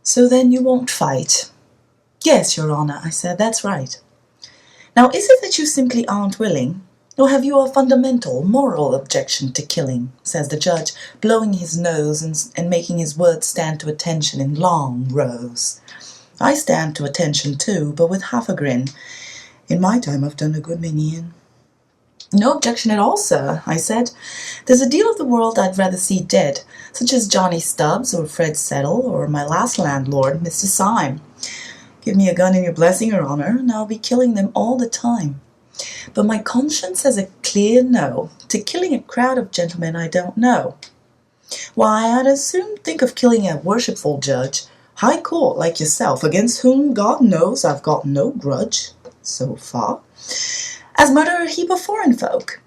So then you won't fight? Yes, Your Honour, I said, that's right. Now is it that you simply aren't willing? Or have you a fundamental, moral objection to killing, says the judge, blowing his nose and making his words stand to attention in long rows. I stand to attention too, but with half a grin. In my time I've done a good many in. No objection at all, sir, I said. There's a deal of the world I'd rather see dead, such as Johnny Stubbs or Fred Settle or my last landlord, Mr. Syme. Give me a gun and your blessing, Your Honour, and I'll be killing them all the time. But my conscience says a clear no to killing a crowd of gentlemen I don't know. Why, I'd as soon think of killing a worshipful judge, high court like yourself, against whom God knows I've got no grudge, so far, as murder a heap of foreign folk.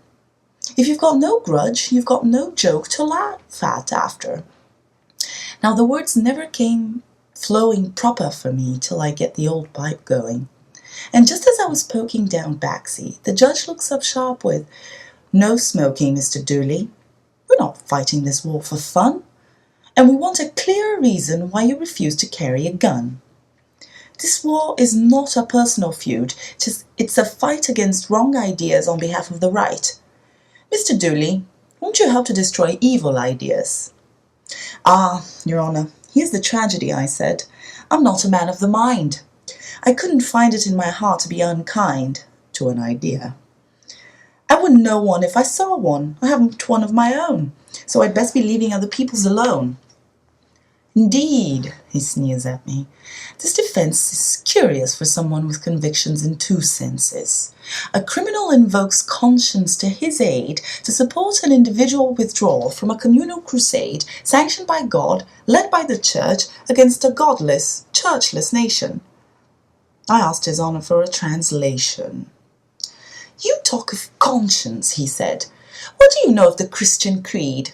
If you've got no grudge, you've got no joke to laugh at after. Now the words never came flowing proper for me till I get the old pipe going. And just as I was poking down backseat, the judge looks up sharp with, "No smoking, Mr. Dooley. We're not fighting this war for fun, and we want a clear reason why you refuse to carry a gun. This war is not a personal feud, it's a fight against wrong ideas on behalf of the right. Mr. Dooley, won't you help to destroy evil ideas?" "Ah, Your Honour, here's the tragedy," I said. "I'm not a man of the mind. I couldn't find it in my heart to be unkind to an idea. I wouldn't know one if I saw one. I haven't one of my own, so I'd best be leaving other people's alone." "Indeed," he sneers at me. "This defence is curious for someone with convictions in two senses. A criminal invokes conscience to his aid to support an individual withdrawal from a communal crusade sanctioned by God, led by the Church, against a godless, churchless nation." I asked His Honour for a translation. "You talk of conscience," he said. "What do you know of the Christian creed?"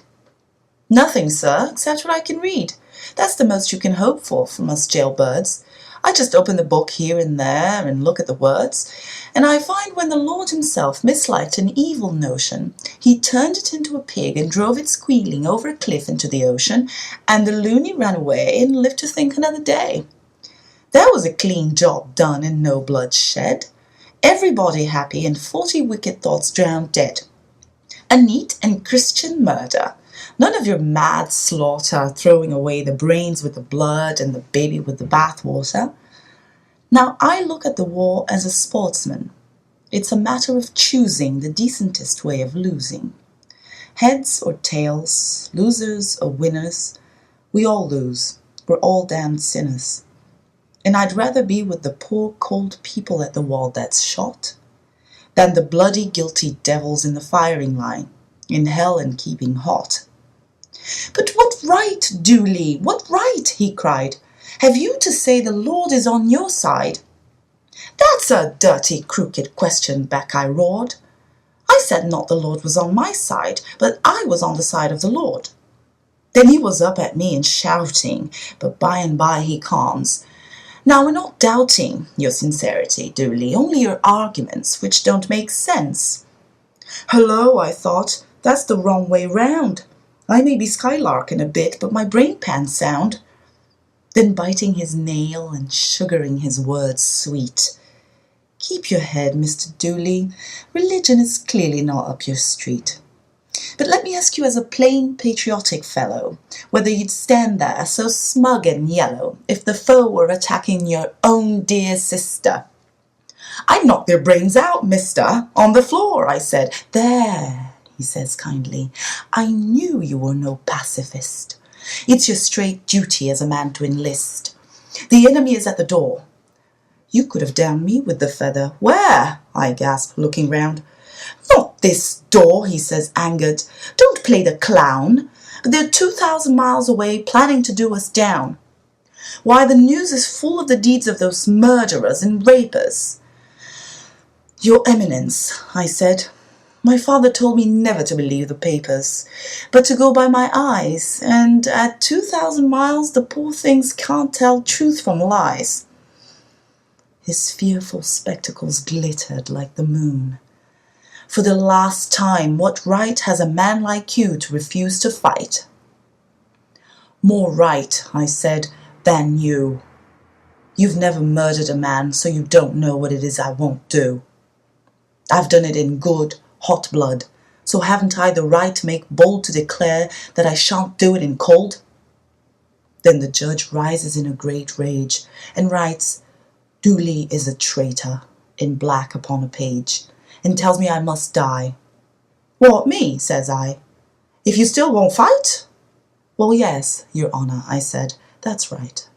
"Nothing, sir, except what I can read. That's the most you can hope for from us jailbirds. I just open the book here and there and look at the words, and I find when the Lord himself misliked an evil notion, he turned it into a pig and drove it squealing over a cliff into the ocean, and the loony ran away and lived to think another day. There was a clean job done and no blood shed. Everybody happy and 40 wicked thoughts drowned dead. A neat and Christian murder. None of your mad slaughter, throwing away the brains with the blood and the baby with the bathwater. Now I look at the war as a sportsman. It's a matter of choosing the decentest way of losing. Heads or tails, losers or winners, we all lose. We're all damned sinners. And I'd rather be with the poor cold people at the wall that's shot than the bloody guilty devils in the firing line, in hell and keeping hot. "But what right, Dooley, what right," he cried, "have you to say the Lord is on your side?" "That's a dirty, crooked question," back I roared. "I said not the Lord was on my side, but I was on the side of the Lord." Then he was up at me and shouting, but by and by he calms. "Now we're not doubting your sincerity, Dooley, only your arguments, which don't make sense." Hello, I thought, that's the wrong way round. I may be skylarking a bit, but my brain pan's sound. Then biting his nail and sugaring his words sweet. "Keep your head, Mr. Dooley. Religion is clearly not up your street. But let me ask you as a plain patriotic fellow, whether you'd stand there so smug and yellow if the foe were attacking your own dear sister." "I'd knock their brains out, mister, on the floor," I said. "There," he says kindly, "I knew you were no pacifist. It's your straight duty as a man to enlist. The enemy is at the door. You could have downed me with the feather." "Where?" I gasped, looking round. "Not this door," he says, angered. "Don't play the clown. They're 2,000 miles away, planning to do us down. Why, the news is full of the deeds of those murderers and rapers." "Your Eminence," I said, "my father told me never to believe the papers, but to go by my eyes, and at 2,000 miles the poor things can't tell truth from lies." His fearful spectacles glittered like the moon. "For the last time, what right has a man like you to refuse to fight?" "More right," I said, Than you. You've never murdered a man, so you don't know what it is I won't do. I've done it in good, hot blood, so haven't I the right to make bold to declare that I shan't do it in cold? Then the judge rises in a great rage and writes, Dooley is a traitor, in black upon a page, and tells me I must die. What, me? Says I. If you still won't fight? Well, yes, Your Honour, I said. That's right.